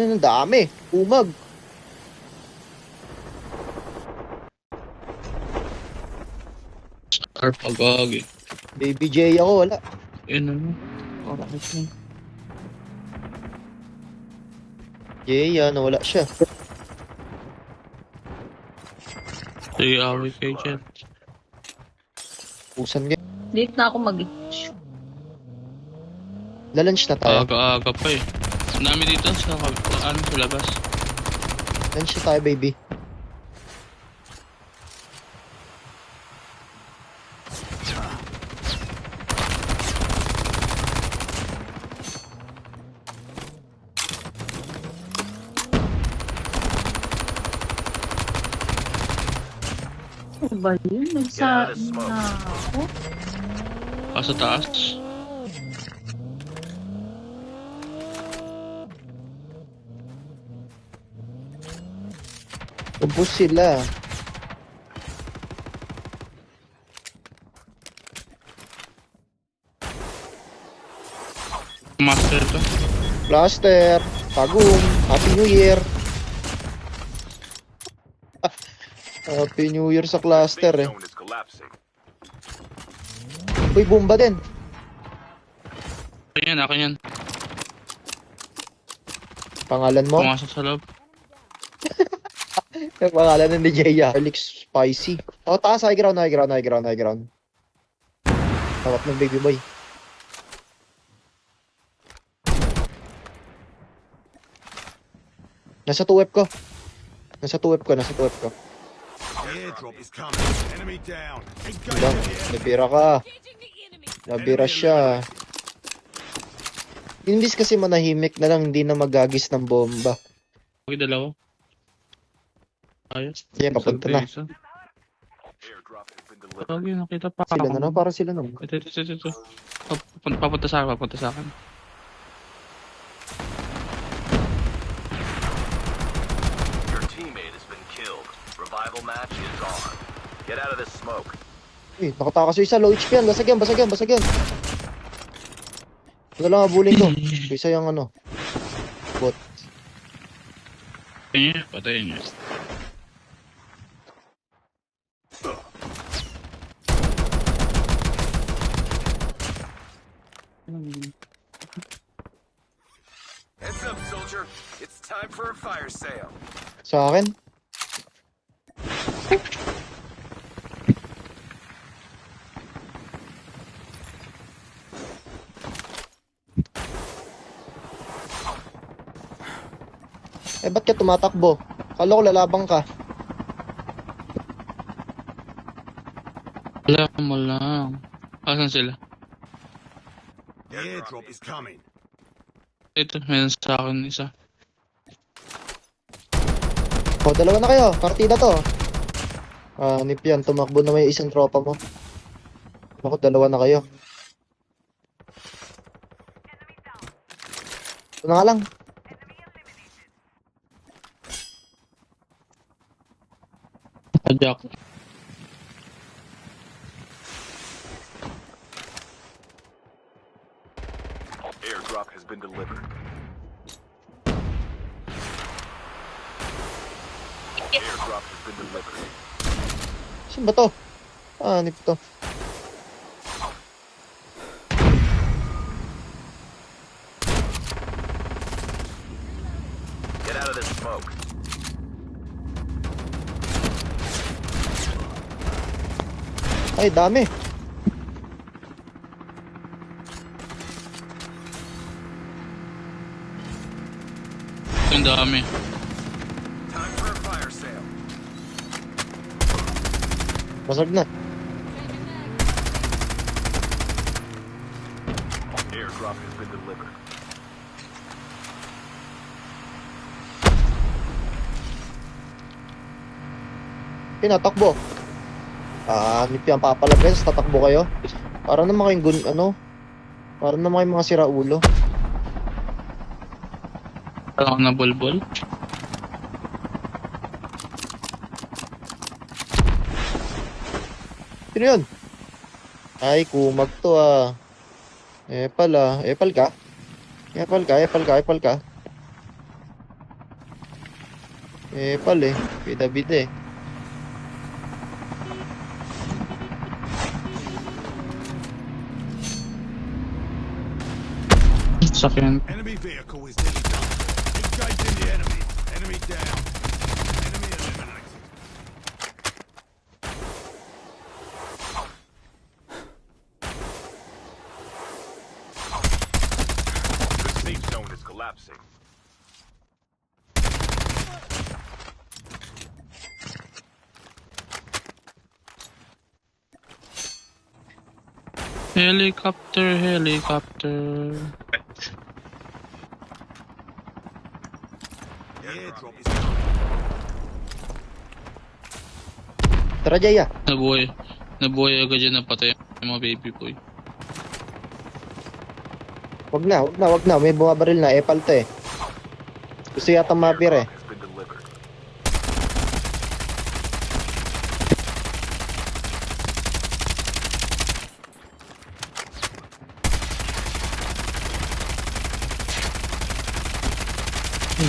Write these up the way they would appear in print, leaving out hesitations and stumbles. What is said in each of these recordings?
Ang dami. Umag. Star pagagi. Baby J ako, wala. Yun ano. Alright lang. J, wala siya. Sige, away kayo dyan. Pusan nga. Late na ako Lalunch na tayo. Aga-aga pa eh. Ang dami dito sa labas. Lunch na tayo, baby. Ano ba yun? Nagsa na ako? Sa taas. Ubus sila. Master ito. Cluster. Pagum. Happy New Year. Happy New Year sa cluster eh. Uy, bomba din. Ako yan. Pangalan mo? Pumasok sa loob. Yung pangalan ni Jaya. Alex Spicy. O, taas. High ground. Tawat ng baby boy. Nasa 2F ko. Airdrop is coming. Enemy down. Diba? Nabira ka. Nabira siya. Imbis kasi manahimik na lang, hindi na magagis ng bomba. Okay, dalawa. Ayos. Yan, papunta na. Okay, nakita pa Sila ako. na lang, para sila na. Ito. Papunta sa akin. Your teammate has been killed. Revival match is on. Get out of this smoke. Eh, nakatakas yung isa, low HP yan. Basag yan. Ano lang abulin ko? Isa yung ano. Bot. Patayin niya. Heads up, soldier. It's time for a fire sale. Sa akin? Eh, ba't ka tumatakbo? Kala ko lalabang ka. Wala mo lang. Asan sila? The airdrop is coming. Ito, meron sa akin isa. O, dalawa na kayo. Partida to. Nip yan. Tumakbo na may isang tropa mo. Ako, dalawa na kayo. Ito na nga lang. Jack. Airdrop has been delivered. Airdrop has been delivered. Saan ba to? Nip to. Get out of this smoke. Ay, dami. Ang dami. Time for a fire sale. Basag na. Airdrop has been delivered. Pinatakbo. Nip yan papalagay. Tatakbo kayo. Para naman kayong para naman kayong mga siraulo. Wala akong nabulbul. Sino yun? Ay, kumag to Epal ka? Epal ka? Pal eh. Bida-bida eh. Sakyan. Enemy vehicle is nearly done. Engaging the enemy. Enemy down. Enemy eliminated. The safe zone is collapsing. Helicopter, helicopter. The airdrop is coming. Tara, Jaya. Nabuhay. Nabuhay agad dyan, napatay yung mga baby boy. Wag na, wag na, wag na. May bumabaril na. Epal to eh. Gusto yata mapir eh. Has been delivered.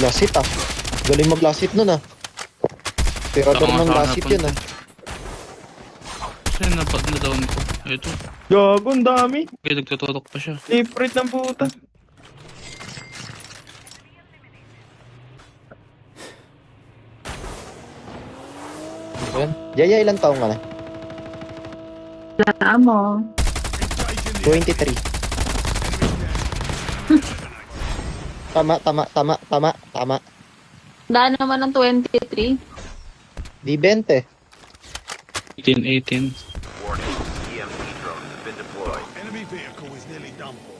Lasit ah. Galing mag-lasit nun ah. Tirador Tama, ng sana lasit napunta. yun ah. Kasi na-down ko. Ito. Gago, ang dami. Okay, nagtututok pa siya. Favorite ng puta. Ayan. Jaya, ilang taong ka na? Wala mo. Engaging the 23. Tama, tama, tama, tama, tama. Daan naman ng 23. Di 20. 18. Warning. EMP drones have been deployed. enemy vehicle is nearly done for.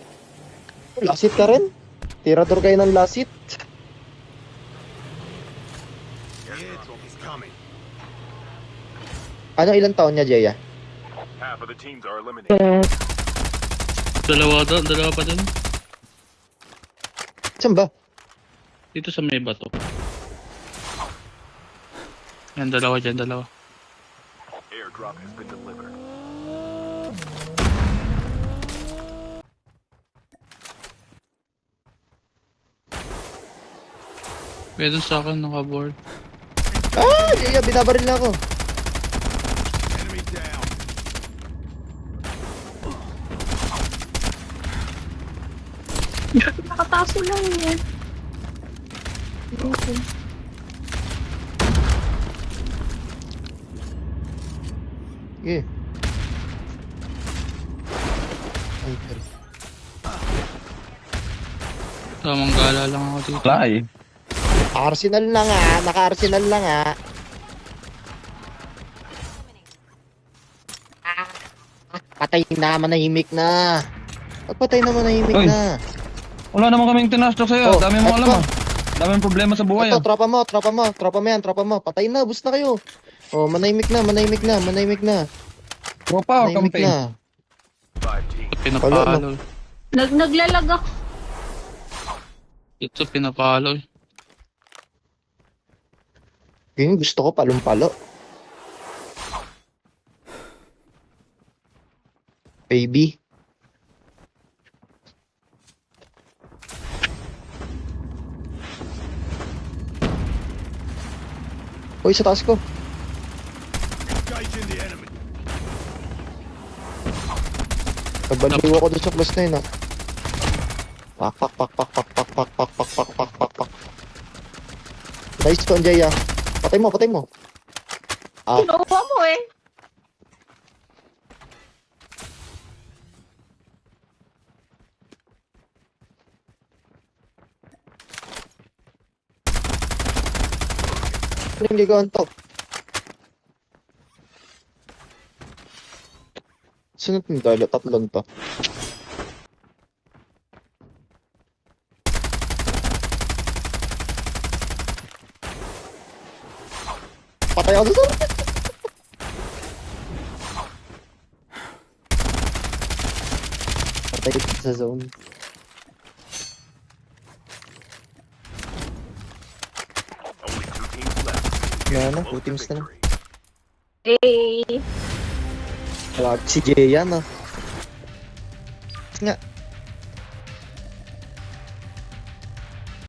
Lasit ka rin? Tirador kayo ng lasit? The airdrop is coming. Ano ilang taon niya, Jaya? Half of the teams are eliminated. Dalawa pa dun. Saan ba? Dito sa may bato. Yan, dalawa dyan, dalawa. Airdrop has been delivered. Meron sa akin, naka-board. Ah! Jaya, binabaril na ako. Enemy down. Nakataso lang yan. Yeah. Ay, pero. Tamang gala lang ako dito. Wala eh. Arsenal na nga. Naka-Arsenal na nga. Patay na, manahimik na. Patay na, manahimik Uy. na. Wala naman kaming tinastok sa'yo. Oh, Dami mo eto. alam ah. Dami mong problema sa buhay Ito, ah. tropa mo yan, tropa mo. Patay na, bus na kayo. Oh, manahimik na, manahimik na, manahimik na. Tropa o Manahimik campaign? na. 5 teams. Pinapalo. Naglalag ako. Ito, pinapalo eh. Yung gusto ko palong-palo. Baby. Uy, sa taas ko. Engaging the enemy. Nabaliw ako doon sa plus na yun ah. Pak, pak, pak, pak, pak, pak, pak, pak, pak, pak, pak, pak, pak. Nice one, Jaya. Patay mo, patay mo. Ah, Kinuha mo eh. ano yung gagawin to? Sunod yung dalo, tatlong to. Patay ako doon. Patay dito sa zone. Only 2 teams left. Yan na, 2 Close to teams na lang. victory. Eh. Wala si Jaya na. Nga,